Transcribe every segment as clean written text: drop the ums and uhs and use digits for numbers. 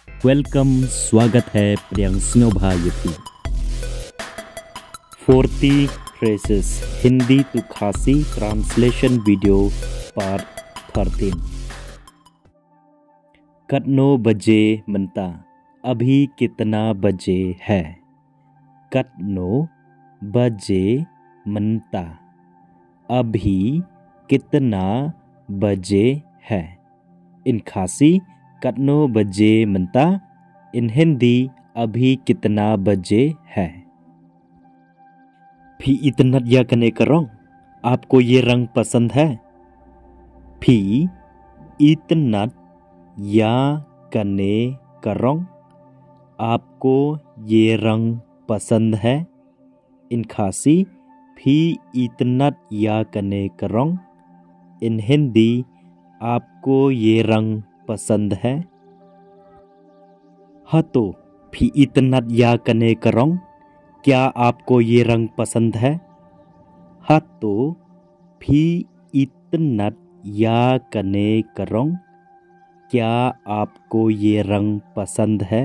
Welcome, स्वागत है प्रियंसियों भाई की 40 phrases हिंदी टू खासी ट्रांसलेशन वीडियो पार्ट 13। कतनो बजे मनता, अभी कितना बजे है। कतनो बजे मनता, अभी कितना बजे है। इन खासी कतनो बजे मनता, इन हिंदी अभी कितना बजे है। भी इतना या कने करो, आपको ये रंग पसंद है। भी इतना या कने करो, आपको ये रंग पसंद है। इन खासी भी इतना या कने करो, इन हिंदी आपको ये रंग पसंद है। हाँ तो भी इतना या कने करो, क्या आपको ये रंग पसंद है। हाँ तो भी इतना या कने करो, क्या आपको ये रंग पसंद है।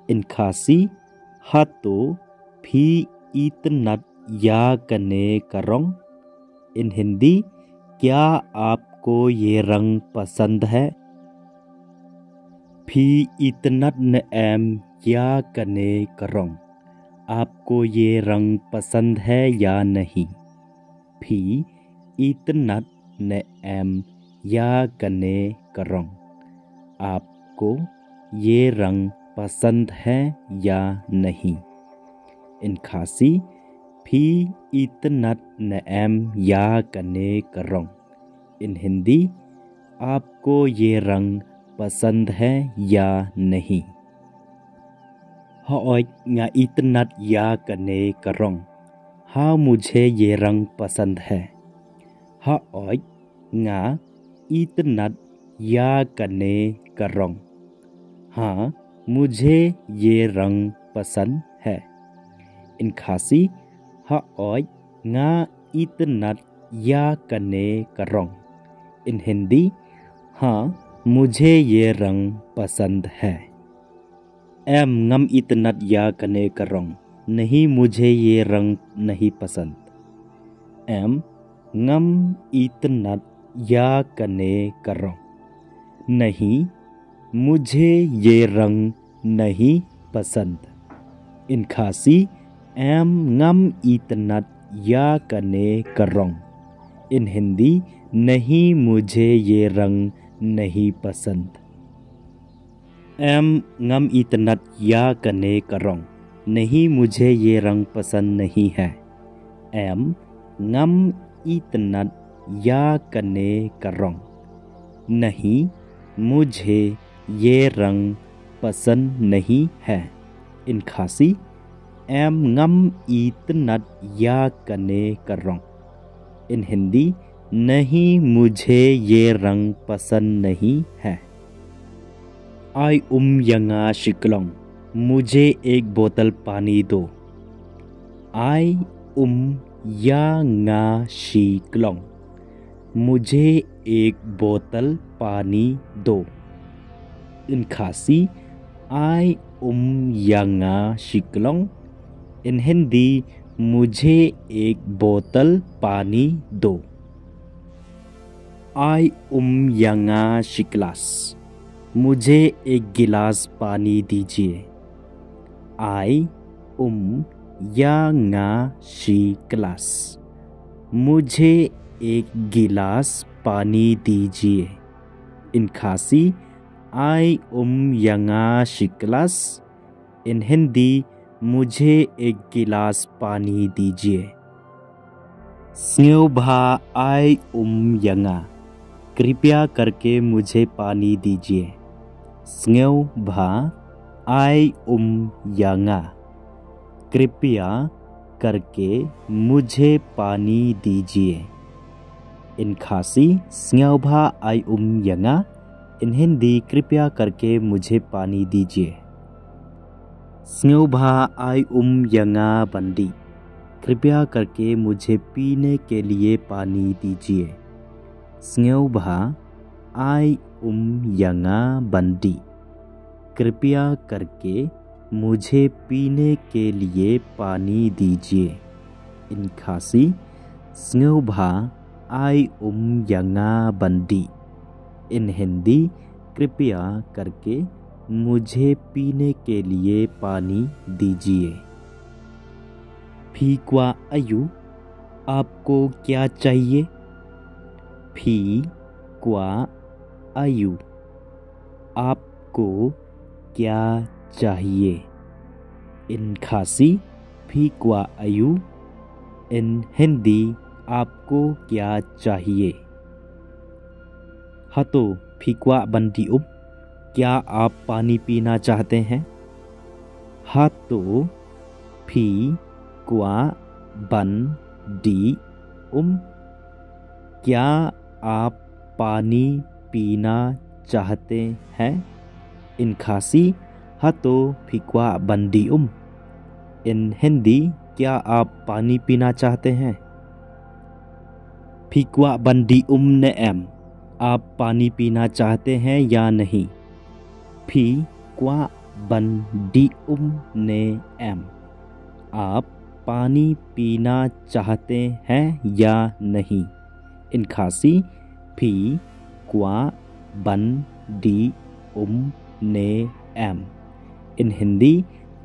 इन खासी हाँ तो भी इतना या कने करो, इन हिंदी क्या आपको ये रंग पसंद है। भी इतना न एम या कने करो, आपको ये रंग पसंद है या नहीं। भी इतना न एम या कने करो, आपको ये रंग पसंद है या नहीं। इन खासी भी इतना न एम या कने करो, इन हिंदी आपको ये रंग पसंद है या नहीं। हाँ nga इतना या कने करो, हाँ मुझे ये रंग पसंद है। हाँ nga इतना या कने करो, हाँ मुझे ये रंग पसंद है। इन खासी हाँ nga इतना या कने करो, इन हिंदी हाँ मुझे ये रंग पसंद है। एम ngam इतना या कने करो, नहीं मुझे ये रंग नहीं पसंद। एम ngam इतना या कने करो, नहीं मुझे ये रंग नहीं पसंद। इन खासी एम ngam इतना या कने करो, इन हिंदी नहीं मुझे ये रंग नहीं पसंद। एम ngam इतना या कने करो, नहीं मुझे ये रंग पसंद नहीं है। एम ngam इतना या कने करो, नहीं मुझे ये रंग पसंद नहीं है। इन खासी एम ngam इतना या कने करो, इन हिंदी नहीं मुझे ये रंग पसंद नहीं है। आई यंगा शिकलों, मुझे एक बोतल पानी दो। आई यंगा शिकलों, मुझे एक बोतल पानी दो। इन खासी आई यंगा शिकलों, इन हिंदी मुझे एक बोतल पानी दो। आई यंगा शिकलास, मुझे एक गिलास पानी दीजिए। आई यंगा शिकलास, मुझे एक गिलास पानी दीजिए। इन खासी आई यंगा शिकलास, इन हिंदी मुझे एक गिलास पानी दीजिए। स्न्यो भा आई यंगा, कृपया करके मुझे पानी दीजिए। स्न्यो भा आई यंगा, कृपया करके मुझे पानी दीजिए। इन खासी स्न्यो भा आई यंगा, इन हिंदी कृपया करके मुझे पानी दीजिए। स्न्यो भा आई यंगा बंदी, कृपया करके मुझे पीने के लिए पानी दीजिए। स्न्यो भा आई यंगा बंदी, कृपया करके मुझे पीने के लिए पानी दीजिए। इन खासी स्ंगभा आई यंगा बंदी। इन हिंदी कृपया करके मुझे पीने के लिए पानी दीजिए। फी क्वा आयु आपको क्या चाहिए? फी क्वा आयु आपको क्या चाहिए? इन खासी फी क्वा आयु। इन हिंदी आपको क्या चाहिए? हतो फी क्वा बंदी क्या आप पानी पीना चाहते हैं? हतो फी क्वा बंदी क्या आप पानी पीना चाहते हैं? इन खासी हतो फी क्वा बंदी इन हिंदी क्या आप पानी पीना चाहते हैं? फी क्वा बंदी ने एम आप पानी पीना चाहते हैं या नहीं? फी क्वा बंदी ने एम आप पानी पीना चाहते हैं या नहीं? इन खासी फी क्वा बंदी ने एम इन हिंदी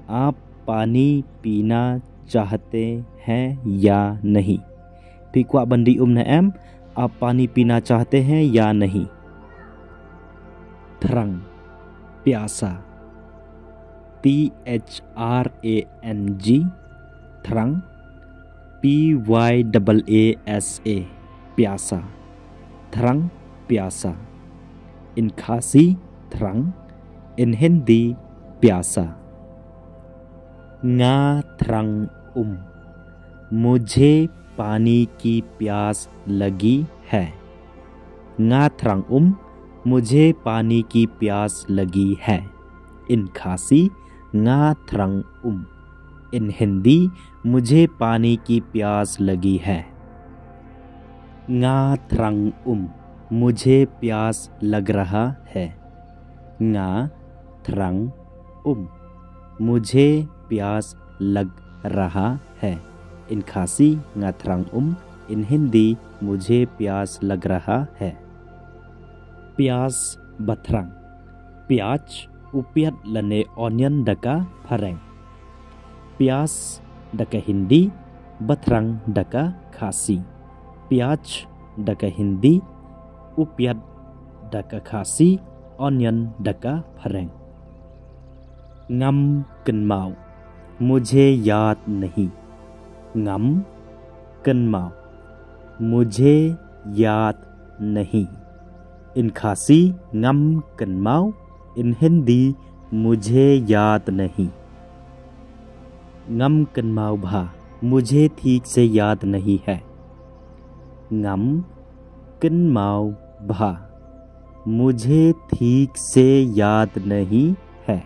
आप पानी पीना चाहते हैं या नहीं? फी क्वा बंदी ने एम आप पानी पीना चाहते हैं या नहीं? थरंग प्यासा THRANG थरंग PYAASA प्यासा थरंग प्यासा। इन खासी थरंग इन हिंदी प्यासा। nga थरंग मुझे पानी की प्यास लगी है। nga थरंग मुझे पानी की प्यास लगी है। इन खासी nga थरंग इन हिंदी मुझे पानी की प्यास लगी है। nga थरंग मुझे प्यास लग रहा है। nga थरंग मुझे प्यास लग रहा है। इन खासी nga थरंग इन हिंदी मुझे प्यास लग रहा है। प्याज बथरंग प्याज उपियत लने ऑनियन डका फरेंग। प्याज डका हिंदी बथरंग डका खासी। प्याज डका हिंदी उपियत डका खासी ऑनियन डका फरेंग। ngam कनमाव मुझे याद नहीं। ngam कनमाव मुझे याद नहीं। इन खासी ngam कनमाव इन हिंदी मुझे याद नहीं। ngam कनमाव भा मुझे ठीक से याद नहीं है। ngam कनमाव भा मुझे ठीक से याद नहीं है।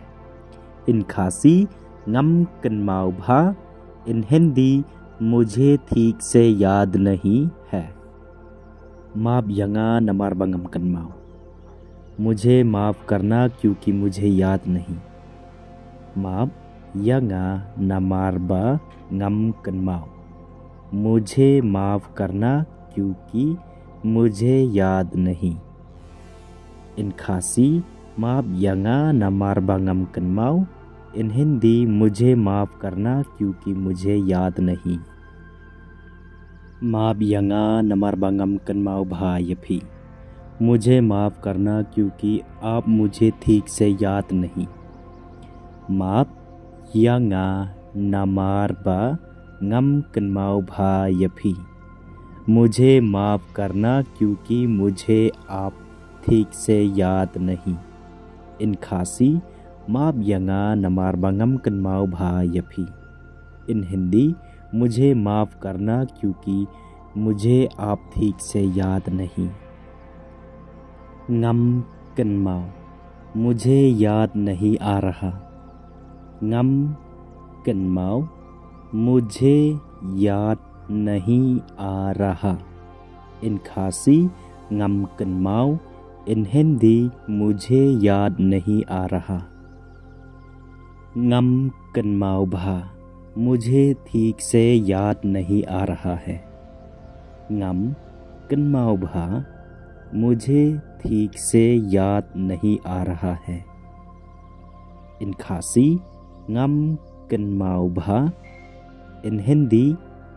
इन खासी ngam कनमाव भा इन हिंदी मुझे ठीक से याद नहीं है। माफ यंगा नमार बंगम कनमाव मुझे माफ़ करना क्योंकि मुझे याद नहीं। माफ यंगा नमार बंगम कनमाव मुझे माफ़ करना क्योंकि मुझे याद नहीं। इन खासी माफ यंगा नमार बंगम कनमाव इन हिंदी मुझे माफ़ करना क्योंकि मुझे याद नहीं। माफ यंगा नमार बंगम कनमाव भा यफी मुझे माफ़ करना क्योंकि आप मुझे ठीक से याद नहीं। माफ यंगा नमार बंगम कनमाव भा यफी मुझे माफ़ करना क्योंकि मुझे आप ठीक से याद नहीं। इन खासी माफ यंगा नमार बंगम कनमाव भा यफी इन हिंदी मुझे माफ़ करना क्योंकि मुझे आप ठीक से याद नहीं। ngam कनमाव मुझे याद नहीं आ रहा। ngam कनमाव मुझे याद नहीं आ रहा। इन खासी ngam कनमाव इन हिंदी मुझे याद नहीं आ रहा। ngam kenmau bha, मुझे ठीक से याद नहीं आ रहा है। ngam kenmau bha, मुझे ठीक से याद नहीं आ रहा है। इन खासी ngam kenmau bha, इन हिंदी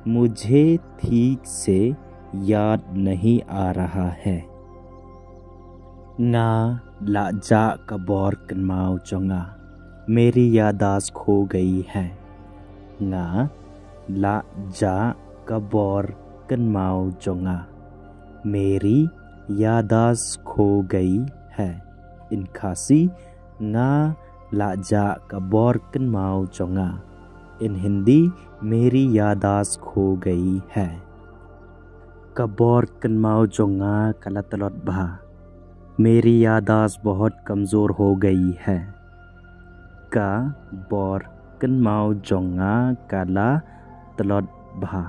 मुझे ठीक से याद नहीं आ रहा है। nga la ja kabor kenmau chonga, मेरी यादाश्त खो गई है। nga la ja kabor kenmau chonga, मेरी यादाश्त खो गई है। इन खासी nga la ja kabor kenmau chonga, इन हिंदी मेरी यादाश्त खो गई है। कबोर kenmau chonga कला तलौट भा, मेरी यादाश्त बहुत कमज़ोर हो गई है। का बोर kenmau chonga कला तलौट भा,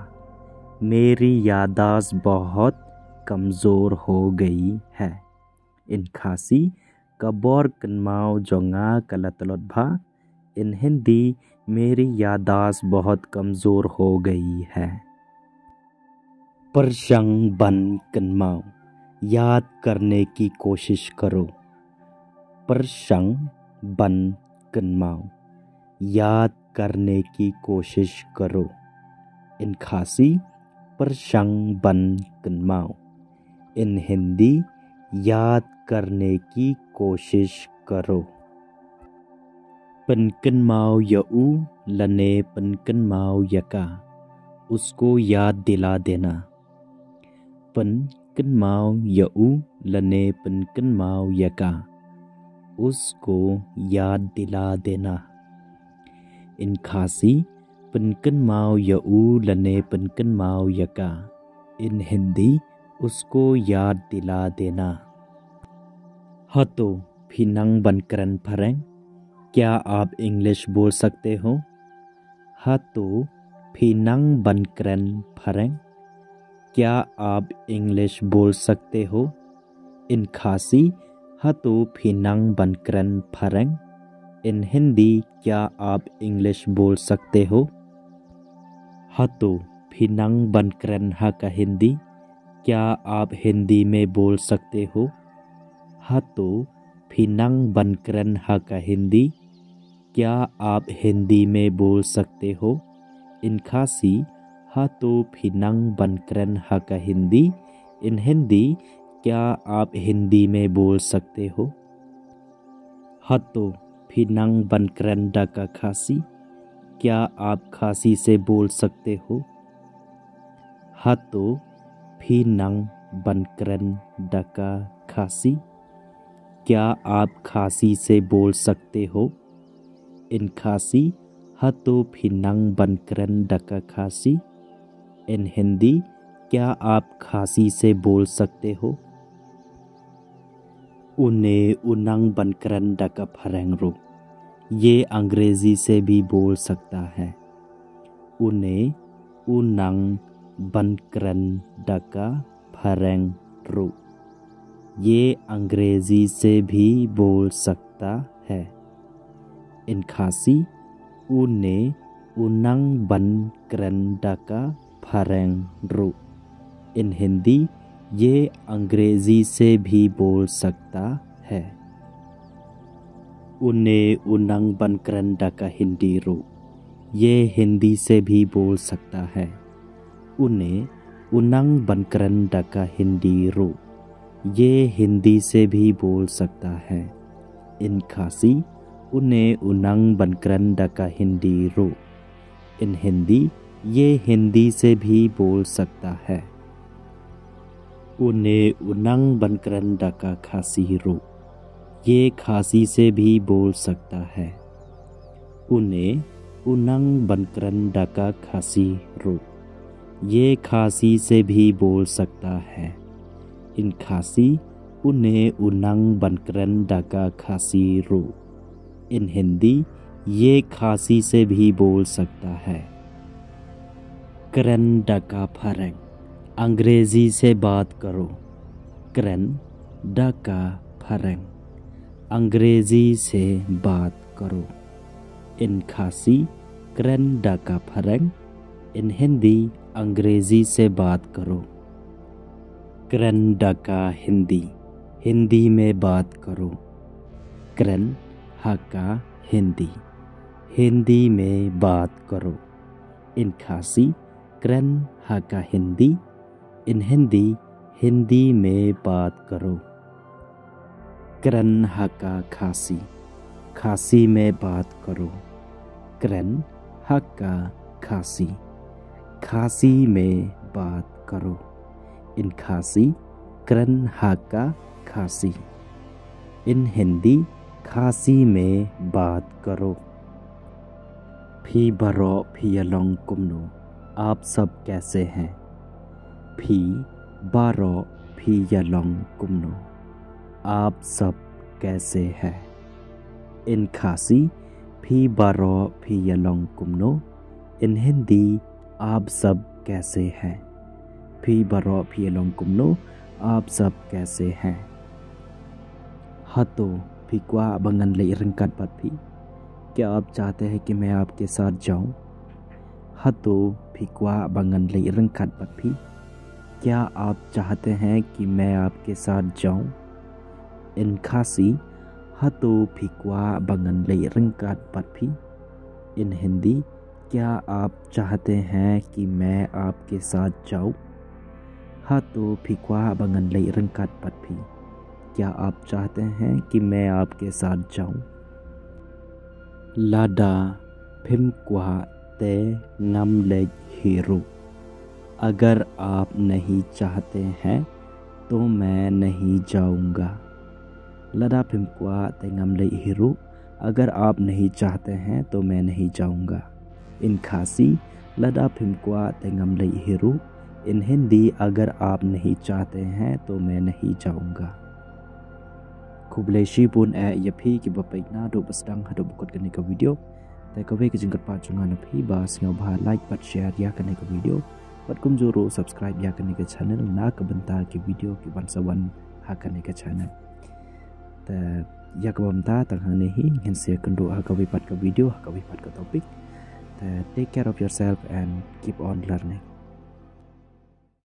मेरी यादाश्त बहुत कमज़ोर हो गई है। इन खासी कबोर kenmau chonga कला तलौट भा, इन हिंदी मेरी यादाश्त बहुत कमज़ोर हो गई है। परशंग बन kenmau, याद करने की कोशिश करो। परशंग बन kenmau, याद करने की कोशिश करो। इन खासी परशंग बन kenmau, इन हिंदी याद करने की कोशिश करो। पन kenmau यऊ लने पन kenmau यका, उसको याद दिला देना। पन kenmau यऊ लने पन kenmau यका, उसको याद दिला देना। इन खासी पन kenmau यऊ लने पन kenmau यका, इन हिंदी उसको याद दिला देना। हतो फिनंग बनकरन फरेंग, क्या आप इंग्लिश बोल सकते हो? हतो फिनंग बनकरन फरेंग, क्या आप इंग्लिश बोल सकते हो? इन खासी हतो फिनंग बनकरन फरेंग, इन हिंदी क्या आप इंग्लिश बोल सकते हो? हतो फिनंग बनकरन हा का हिंदी, क्या आप हिंदी में बोल सकते हो? हतो फिनंग बनकरन हा का हिंदी, क्या आप हिंदी में बोल सकते हो? इन खासी हतो फिनंग बनकरन हा का हिंदी, इन हिंदी क्या आप हिंदी में बोल सकते हो? हतो फिनंग बनकरन डा का खासी, क्या आप खासी से बोल सकते हो? हतो फिनंग बनकरन डा का खासी, क्या आप खासी से बोल सकते हो? इन खासी हतो फिनंग बनकरन डा का खासी, इन हिंदी क्या आप खासी से बोल सकते हो? उने उनंग बनकरन डा का फरेंग रो, ये अंग्रेजी से भी बोल सकता है। उने उनंग बनकरन डा का फरेंग रो, ये अंग्रेजी से भी बोल सकता है। इन खासी उने उनंग बनकरन डा का फरेंग रो, इन हिंदी ये अंग्रेजी से भी बोल सकता है। उने उनंग बनकरन डा का हिंदी रो, ये हिंदी से भी बोल सकता है। उने उनंग बनकरन डा का हिंदी रो, ये हिंदी से भी बोल सकता है। इन खासी उने उनंग बनकरन डा का हिंदी रो, इन हिंदी ये हिंदी से भी बोल सकता है। उने उनंग बनकरन डा का खासी रो, ये खासी से भी बोल सकता है। उने उनंग बनकरन डा का खासी रो, ये खासी से भी बोल सकता है। इन खासी उने उनंग बनकरन डा का खासी रो, इन हिंदी ये खासी से भी बोल सकता है। करन डा का फरेंग, अंग्रेजी से बात करो। करन डा का फरेंग, अंग्रेजी से बात करो। इन खासी करंडा का फरंग। इन हिंदी अंग्रेजी से बात करो। करंडा का हिंदी, हिंदी में बात करो। करन हा का हिंदी, हिंदी में बात करो। इन खासी करन हा का हिंदी। इन हिंदी, हिंदी में बात करो। करन हा का खासी, खासी में बात करो। करन हा का खासी, खासी में बात करो। इन खासी करन हा का खासी। इन हिंदी खासी में बात करो। फी बरो फी यलोंग कुमनो, आप सब कैसे हैं। फी बारो फी यलोंग कुमनो, आप सब कैसे हैं। इन खासी फी बारो फी यलोंग कुमनो। इन हिंदी आप सब कैसे हैं। फी बारो फी यलोंग कुमनो, आप सब कैसे हैं। हाथों फी क्वा बंगन ले रंगकट पर भी, क्या आप चाहते हैं कि मैं आपके साथ जाऊं। हाथों फी क्वा बंगन ले रंगकट पर भी, क्या आप चाहते हैं कि मैं आपके साथ जाऊं। इन खासी हाथों फी क्वा बंगन ले रंगकट पर भी। इन हिंदी, क्या आप चाहते हैं कि मैं आपके साथ जाऊं। हाथों फी क्वा बंगन ले रंगकट पर भी, क्या आप चाहते हैं कि मैं आपके साथ जाऊं। लाडा फिम क्वा ते ngam ले हीरो, अगर आप नहीं चाहते हैं तो मैं नहीं जाऊंगा। लाडा फिम क्वा ते ngam ले हीरो, अगर आप नहीं चाहते हैं तो मैं नहीं जाऊंगा। इन खासी लाडा फिम क्वा ते ngam ले हीरो। इन हिंदी, अगर आप नहीं चाहते हैं तो मैं नहीं जाऊंगा। Kublai pun ya phi ki bapai na do basdang hado bukot kane ka video. Tai ka ve ki jingkat pa chunga na phi ba sngau ba like pat share ya kane ka video. Pat kum juro subscribe ya kane ka channel na ka banta ki video ki bansawan ha kane ka channel. Ta ya ka bamta tang hane hi ngin se kendo ha ka ve pat ka video ha ka ve pat ka topic. Ta take care of yourself and keep on learning.